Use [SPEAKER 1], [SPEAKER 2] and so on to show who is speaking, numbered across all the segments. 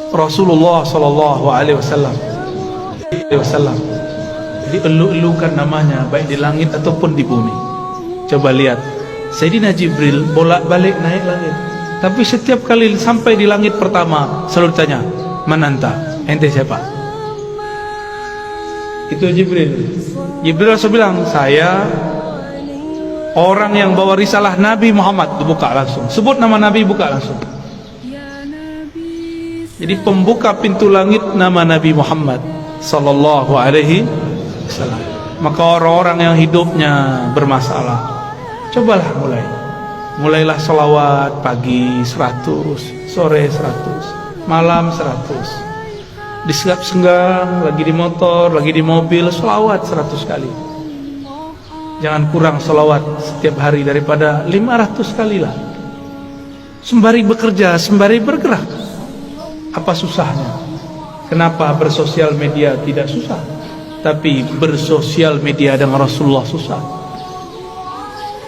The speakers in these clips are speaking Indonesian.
[SPEAKER 1] Rasulullah Sallallahu Alaihi Wasallam. Jadi elu-elukan namanya baik di langit ataupun di bumi. Coba lihat, Sayyidina Jibril bolak-balik naik langit, tapi setiap kali sampai di langit pertama selalu ditanya, "Man anta?" Ente siapa? Itu Jibril. Jibril langsung bilang, "Saya orang yang bawa risalah Nabi Muhammad." Buka langsung, sebut nama Nabi, buka langsung. Jadi pembuka pintu langit nama Nabi Muhammad Sallallahu Alaihi Wasallam. Maka orang-orang yang hidupnya bermasalah, cobalah mulailah salawat pagi 100, sore 100, malam 100. Di senggang, lagi di motor, lagi di mobil, salawat 100 kali. Jangan kurang salawat setiap hari daripada 500 kali lah. Sembari bekerja, sembari bergerak. Apa susahnya? Kenapa bersosial media tidak susah, tapi bersosial media dengan Rasulullah susah?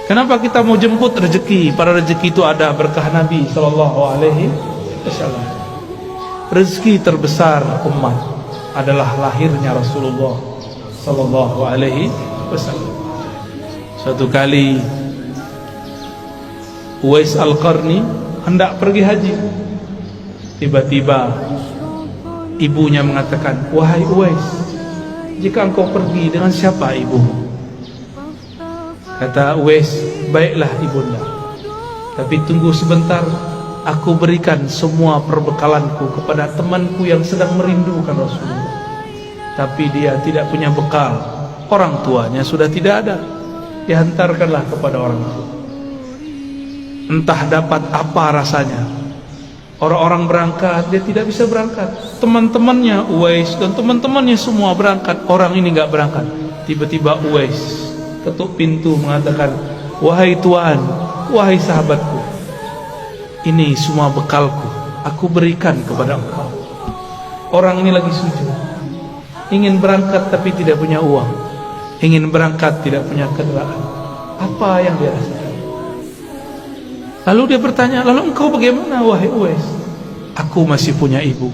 [SPEAKER 1] Kenapa kita mau jemput rezeki? Para rezeki itu ada berkah Nabi Sallallahu Alaihi Wasallam. Rezeki terbesar umat adalah lahirnya Rasulullah Sallallahu Alaihi Wasallam. Suatu kali Uwais Al-Qarni hendak pergi haji. Tiba-tiba ibunya mengatakan, "Wahai Uwais, jika engkau pergi, dengan siapa ibumu?" Kata Uwais, "Baiklah ibunda, tapi tunggu sebentar, aku berikan semua perbekalanku kepada temanku yang sedang merindukan Rasulullah, tapi dia tidak punya bekal, orang tuanya sudah tidak ada." Dihantarkanlah kepada orang tua. Entah dapat apa rasanya. Orang-orang berangkat, dia tidak bisa berangkat. Teman-temannya Uwais dan teman-temannya semua berangkat, orang ini enggak berangkat. Tiba-tiba Uwais ketuk pintu mengatakan, "Wahai Tuan, wahai sahabatku, ini semua bekalku, aku berikan kepada engkau." Orang ini lagi sujud, ingin berangkat tapi tidak punya uang, ingin berangkat tidak punya kendaraan. Apa yang dia rasakan? Lalu dia bertanya, "Lalu engkau bagaimana wahai Uwais?" "Aku masih punya ibu."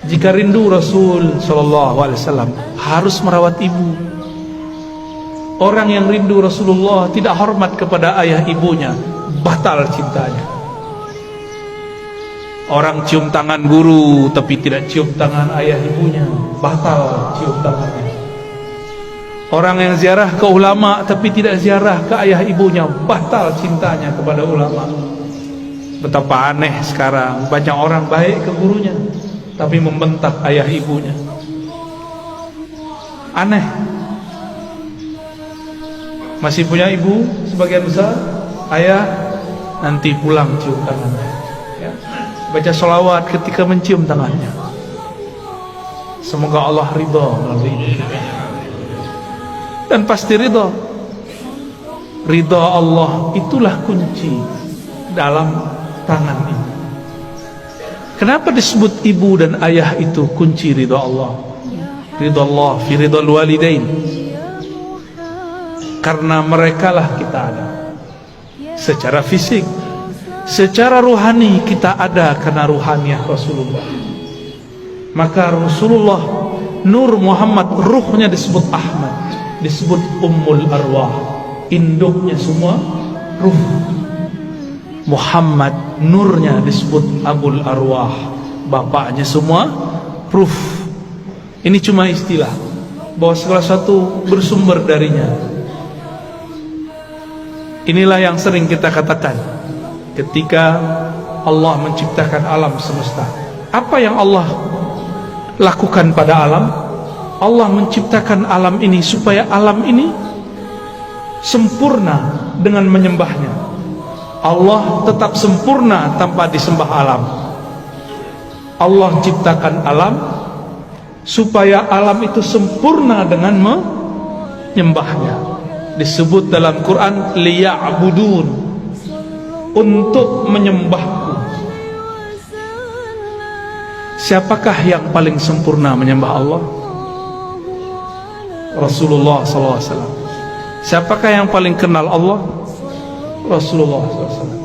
[SPEAKER 1] Jika rindu Rasul Sallallahu Alaihi Wasallam harus merawat ibu. Orang yang rindu Rasulullah tidak hormat kepada ayah ibunya, batal cintanya. Orang cium tangan guru tapi tidak cium tangan ayah ibunya, batal cium tangannya. Orang yang ziarah ke ulama tapi tidak ziarah ke ayah ibunya, batal cintanya kepada ulama. Betapa aneh sekarang, banyak orang baik ke gurunya tapi membentak ayah ibunya. Aneh. Masih punya ibu sebagian besar, ayah nanti pulang cium tangannya, ya. Baca sholawat ketika mencium tangannya. Semoga Allah ridha melalui ini. Dan pasti ridha. Ridha Allah itulah kunci dalam tangan ini. Kenapa disebut ibu dan ayah itu kunci ridha Allah? Ridha Allah fi ridhal walidain. Karena merekalah kita ada secara fisik, secara ruhani kita ada karena ruhaniah Rasulullah. Maka Rasulullah Nur Muhammad, ruhnya disebut Ahmad, disebut Ummul Arwah, induknya semua ruh. Muhammad, nurnya disebut Abul Arwah, bapaknya semua ruh. Ini cuma istilah bahwa segala satu bersumber darinya. Inilah yang sering kita katakan ketika Allah menciptakan alam semesta. Apa yang Allah lakukan pada alam? Allah menciptakan alam ini supaya alam ini sempurna dengan menyembahnya. Allah tetap sempurna tanpa disembah alam. Allah ciptakan alam supaya alam itu sempurna dengan menyembahnya. Disebut dalam Quran liya'budun, untuk menyembahku. Siapakah yang paling sempurna menyembah Allah? Rasulullah SAW. Siapakah yang paling kenal Allah? Rasulullah SAW.